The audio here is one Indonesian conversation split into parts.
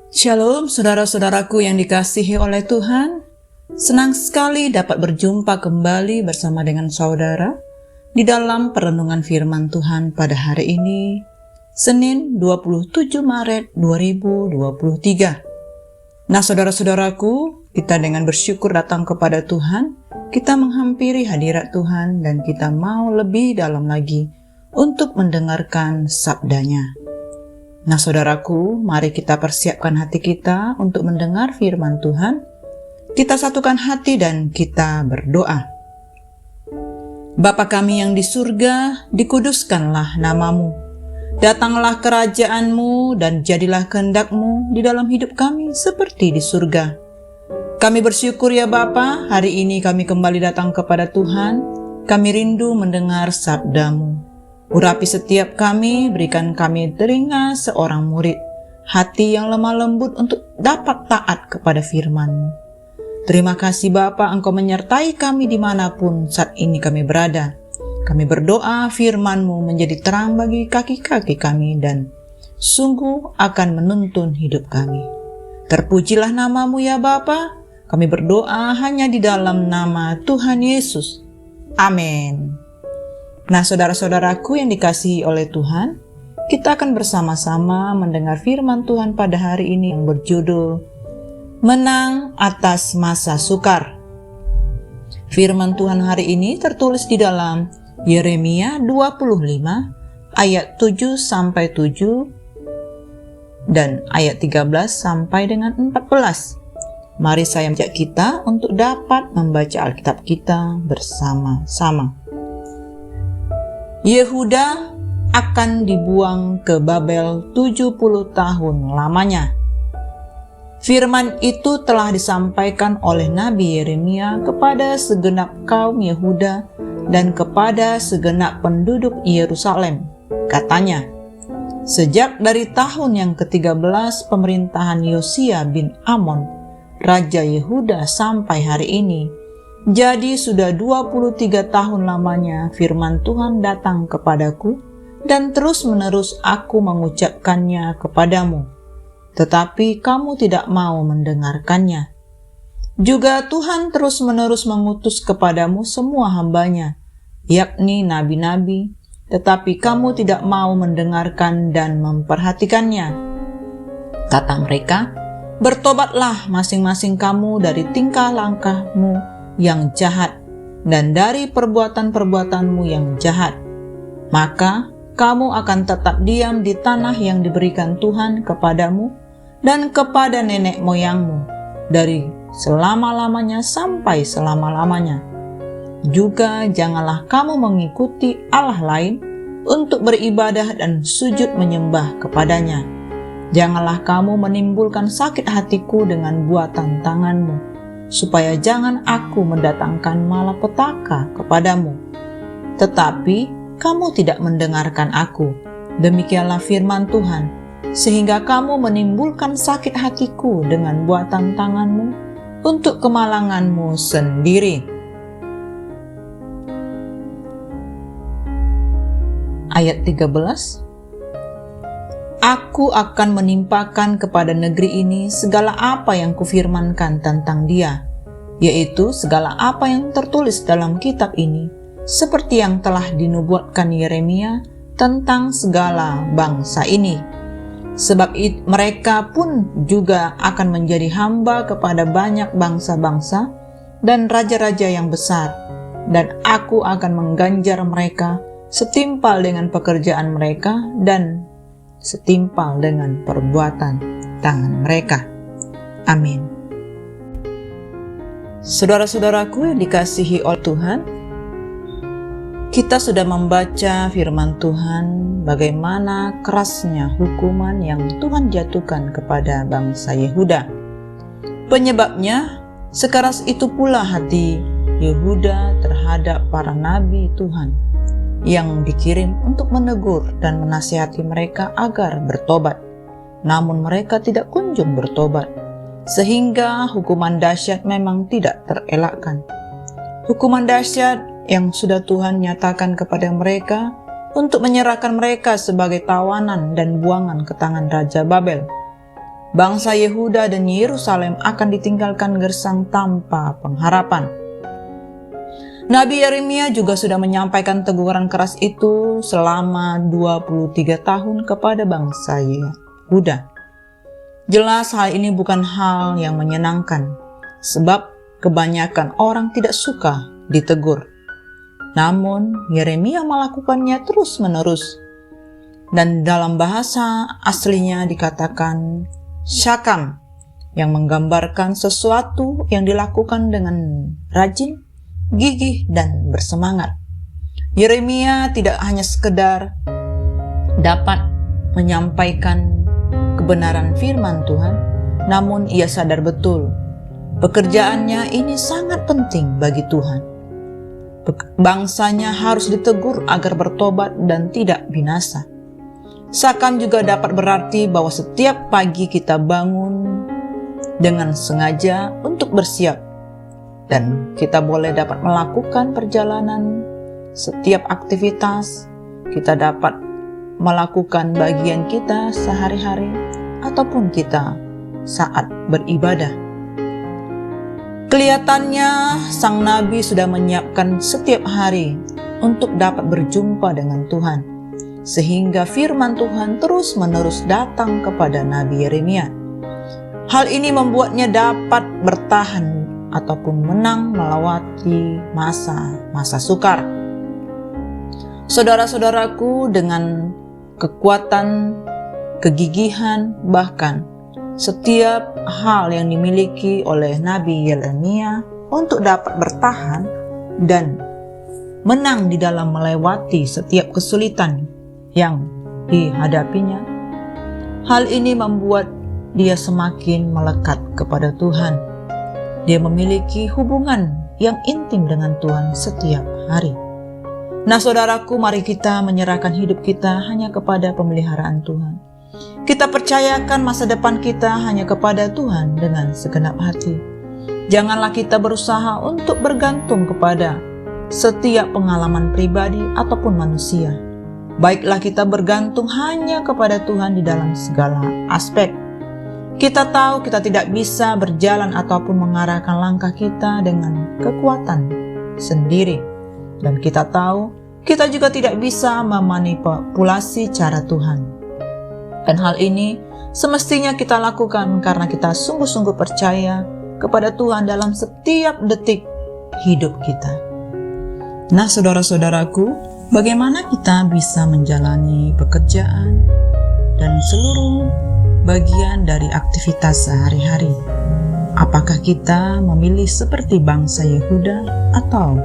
Shalom saudara-saudaraku yang dikasihi oleh Tuhan. Senang sekali dapat berjumpa kembali bersama dengan saudara di dalam perenungan firman Tuhan pada hari ini, Senin 27 Maret 2023. Nah saudara-saudaraku, kita dengan bersyukur datang kepada Tuhan, kita menghampiri hadirat Tuhan dan kita mau lebih dalam lagi untuk mendengarkan sabdanya. Nah saudaraku, mari kita persiapkan hati kita untuk mendengar firman Tuhan. Kita satukan hati dan kita berdoa. Bapa kami yang di surga, dikuduskanlah namamu. Datanglah kerajaan-Mu dan jadilah kehendak-Mu di dalam hidup kami seperti di surga. Kami bersyukur ya Bapa, hari ini kami kembali datang kepada Tuhan. Kami rindu mendengar sabda-Mu. Urapi setiap kami, berikan kami telinga seorang murid, hati yang lemah lembut untuk dapat taat kepada firman-Mu. Terima kasih Bapa, Engkau menyertai kami dimanapun saat ini kami berada. Kami berdoa firman-Mu menjadi terang bagi kaki-kaki kami dan sungguh akan menuntun hidup kami. Terpujilah nama-Mu ya Bapa, kami berdoa hanya di dalam nama Tuhan Yesus. Amin. Nah saudara-saudaraku yang dikasihi oleh Tuhan, kita akan bersama-sama mendengar firman Tuhan pada hari ini yang berjudul Menang atas masa sukar. Firman Tuhan hari ini tertulis di dalam Yeremia 25 ayat 7-7 dan ayat 13 sampai dengan 14. Mari saya ajak kita untuk dapat membaca Alkitab kita bersama-sama. Yehuda akan dibuang ke Babel 70 tahun lamanya. Firman itu telah disampaikan oleh Nabi Yeremia kepada segenap kaum Yehuda dan kepada segenap penduduk Yerusalem. Katanya, sejak dari tahun yang ke-13 pemerintahan Yosia bin Amon, Raja Yehuda sampai hari ini, jadi sudah 23 tahun lamanya firman Tuhan datang kepadaku dan terus-menerus aku mengucapkannya kepadamu. Tetapi kamu tidak mau mendengarkannya. Juga Tuhan terus-menerus mengutus kepadamu semua hambanya, yakni nabi-nabi, tetapi kamu tidak mau mendengarkan dan memperhatikannya. Kata mereka, bertobatlah masing-masing kamu dari tingkah langkahmu yang jahat dan dari perbuatan-perbuatanmu yang jahat, maka kamu akan tetap diam di tanah yang diberikan Tuhan kepadamu dan kepada nenek moyangmu dari selama-lamanya sampai selama-lamanya. Juga janganlah kamu mengikuti Allah lain untuk beribadah dan sujud menyembah kepadanya. Janganlah kamu menimbulkan sakit hatiku dengan buatan tanganmu, supaya jangan aku mendatangkan malapetaka kepadamu. Tetapi kamu tidak mendengarkan aku. Demikianlah firman Tuhan, sehingga kamu menimbulkan sakit hatiku dengan buatan tanganmu untuk kemalanganmu sendiri. Ayat 13. Aku akan menimpakan kepada negeri ini segala apa yang kufirmankan tentang dia, yaitu segala apa yang tertulis dalam kitab ini, seperti yang telah dinubuatkan Yeremia tentang segala bangsa ini. Sebab mereka pun juga akan menjadi hamba kepada banyak bangsa-bangsa dan raja-raja yang besar, dan aku akan mengganjar mereka setimpal dengan pekerjaan mereka dan setimpal dengan perbuatan tangan mereka. Amin. Saudara-saudaraku yang dikasihi oleh Tuhan, kita sudah membaca firman Tuhan bagaimana kerasnya hukuman yang Tuhan jatuhkan kepada bangsa Yehuda. Penyebabnya, sekeras itu pula hati Yehuda terhadap para nabi Tuhan yang dikirim untuk menegur dan menasihati mereka agar bertobat. Namun mereka tidak kunjung bertobat, sehingga hukuman dahsyat memang tidak terelakkan. Hukuman dahsyat yang sudah Tuhan nyatakan kepada mereka untuk menyerahkan mereka sebagai tawanan dan buangan ke tangan Raja Babel. bangsa Yehuda dan Yerusalem akan ditinggalkan gersang tanpa pengharapan. Nabi Yeremia juga sudah menyampaikan teguran keras itu selama 23 tahun kepada bangsa Yehuda. Jelas hal ini bukan hal yang menyenangkan, sebab kebanyakan orang tidak suka ditegur. Namun Yeremia melakukannya terus-menerus. Dan dalam bahasa aslinya dikatakan syakam, yang menggambarkan sesuatu yang dilakukan dengan rajin, gigih, dan bersemangat. Yeremia tidak hanya sekedar dapat menyampaikan kebenaran firman Tuhan, namun ia sadar betul pekerjaannya ini sangat penting bagi Tuhan. Bangsanya harus ditegur agar bertobat dan tidak binasa. Syakam juga dapat berarti bahwa setiap pagi kita bangun dengan sengaja untuk bersiap, dan kita boleh dapat melakukan perjalanan, setiap aktivitas, kita dapat melakukan bagian kita sehari-hari ataupun kita saat beribadah. Kelihatannya sang nabi sudah menyiapkan setiap hari untuk dapat berjumpa dengan Tuhan, sehingga firman Tuhan terus-menerus datang kepada Nabi Yeremia. Hal ini membuatnya dapat bertahan ataupun menang melewati masa-masa sukar. Saudara-saudaraku, dengan kekuatan, kegigihan, bahkan setiap hal yang dimiliki oleh Nabi Yeremia untuk dapat bertahan dan menang di dalam melewati setiap kesulitan yang dihadapinya, hal ini membuat dia semakin melekat kepada Tuhan. Dia memiliki hubungan yang intim dengan Tuhan setiap hari. Nah, saudaraku, mari kita menyerahkan hidup kita hanya kepada pemeliharaan Tuhan. Kita percayakan masa depan kita hanya kepada Tuhan dengan segenap hati. Janganlah kita berusaha untuk bergantung kepada setiap pengalaman pribadi ataupun manusia. Baiklah kita bergantung hanya kepada Tuhan di dalam segala aspek. Kita tahu kita tidak bisa berjalan ataupun mengarahkan langkah kita dengan kekuatan sendiri. Dan kita tahu kita juga tidak bisa memanipulasi cara Tuhan. Dan hal ini semestinya kita lakukan karena kita sungguh-sungguh percaya kepada Tuhan dalam setiap detik hidup kita. Nah, saudara-saudaraku, bagaimana kita bisa menjalani pekerjaan dan seluruh bagian dari aktivitas sehari-hari? Apakah kita memilih seperti bangsa Yehuda atau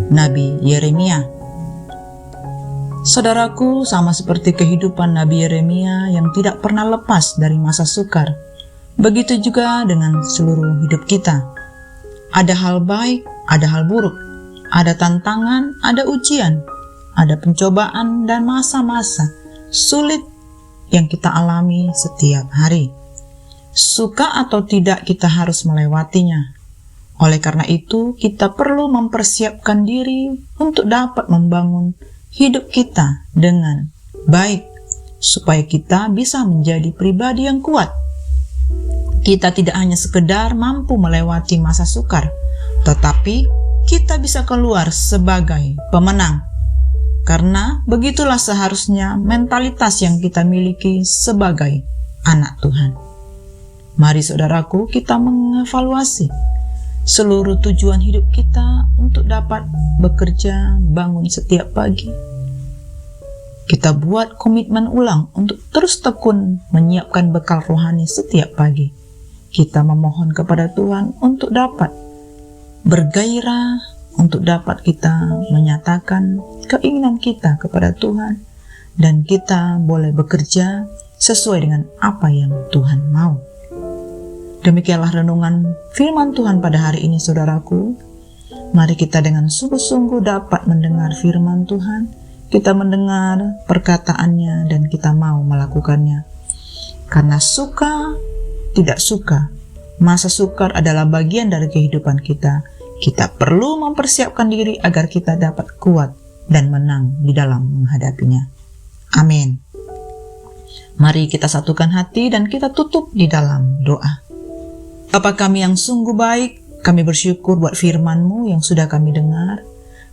Nabi Yeremia? Saudaraku, sama seperti kehidupan Nabi Yeremia yang tidak pernah lepas dari masa sukar, begitu juga dengan seluruh hidup kita. Ada hal baik, ada hal buruk, ada tantangan, ada ujian, ada pencobaan dan masa-masa sulit yang kita alami setiap hari. Suka atau tidak, kita harus melewatinya. Oleh karena itu, kita perlu mempersiapkan diri untuk dapat membangun hidup kita dengan baik, supaya kita bisa menjadi pribadi yang kuat. Kita tidak hanya sekedar mampu melewati masa sukar, tetapi kita bisa keluar sebagai pemenang. Karena begitulah seharusnya mentalitas yang kita miliki sebagai anak Tuhan. Mari saudaraku, kita mengevaluasi seluruh tujuan hidup kita untuk dapat bekerja, bangun setiap pagi. Kita buat komitmen ulang untuk terus tekun menyiapkan bekal rohani setiap pagi. Kita memohon kepada Tuhan untuk dapat bergairah, untuk dapat kita menyatakan keinginan kita kepada Tuhan, dan kita boleh bekerja sesuai dengan apa yang Tuhan mau. Demikianlah renungan firman Tuhan pada hari ini, saudaraku. Mari kita dengan sungguh-sungguh dapat mendengar firman Tuhan, kita mendengar perkataannya dan kita mau melakukannya. Karena suka, tidak suka, masa sukar adalah bagian dari kehidupan kita. Kita perlu mempersiapkan diri agar kita dapat kuat dan menang di dalam menghadapinya. Amin. Mari kita satukan hati dan kita tutup di dalam doa. Bapa kami yang sungguh baik, kami bersyukur buat firman-Mu yang sudah kami dengar.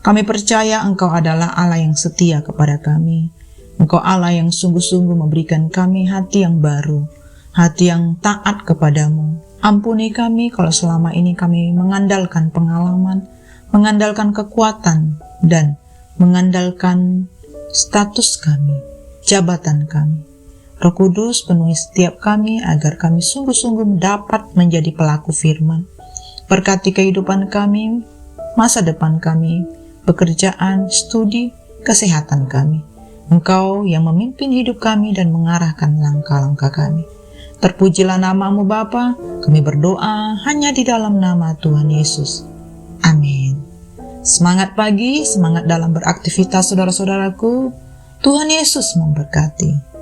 Kami percaya Engkau adalah Allah yang setia kepada kami. Engkau Allah yang sungguh-sungguh memberikan kami hati yang baru, hati yang taat kepadamu. Ampuni kami kalau selama ini kami mengandalkan pengalaman, mengandalkan kekuatan, dan mengandalkan status kami, jabatan kami. Roh Kudus penuhi setiap kami agar kami sungguh-sungguh dapat menjadi pelaku firman. Berkati kehidupan kami, masa depan kami, pekerjaan, studi, kesehatan kami. Engkau yang memimpin hidup kami dan mengarahkan langkah-langkah kami. Terpujilah nama-Mu Bapa, kami berdoa hanya di dalam nama Tuhan Yesus. Amin. Semangat pagi, semangat dalam beraktivitas saudara-saudaraku. Tuhan Yesus memberkati.